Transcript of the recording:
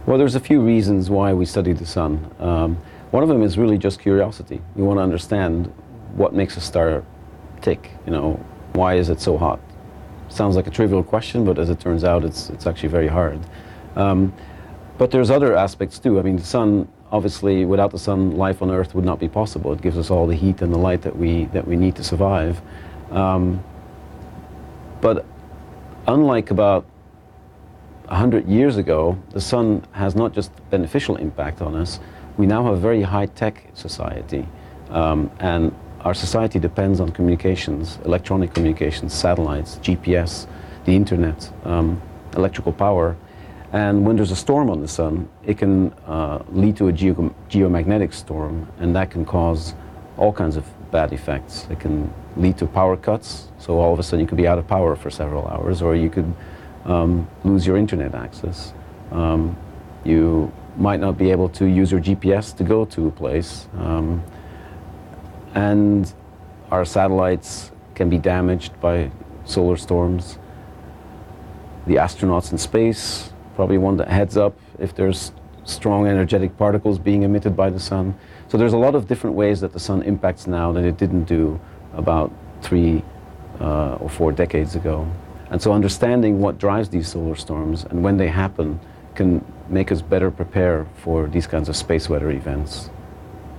Well, there's a few reasons why we study the sun. One of them is really just curiosity. We want to understand what makes a star tick. You know, why is it so hot? Sounds like a trivial question, but as it turns out, it's actually very hard. But there's other aspects too. I mean, the sun, obviously, without the sun, life on Earth would not be possible. It gives us all the heat and the light that we need to survive. But unlike about 100 years ago, the sun has not just beneficial impact on us. We now have a very high-tech society, and our society depends on communications, electronic communications, satellites, GPS, the internet, electrical power. And when there's a storm on the sun, it can lead to a geomagnetic storm, and that can cause all kinds of bad effects. It can lead to power cuts, so all of a sudden you could be out of power for several hours, or you could lose your internet access. You might not be able to use your GPS to go to a place. And our satellites can be damaged by solar storms. The astronauts in space probably want a heads up if there's strong energetic particles being emitted by the sun. So there's a lot of different ways that the sun impacts now that it didn't do about 3 or 4 decades ago. And so understanding what drives these solar storms and when they happen can make us better prepare for these kinds of space weather events.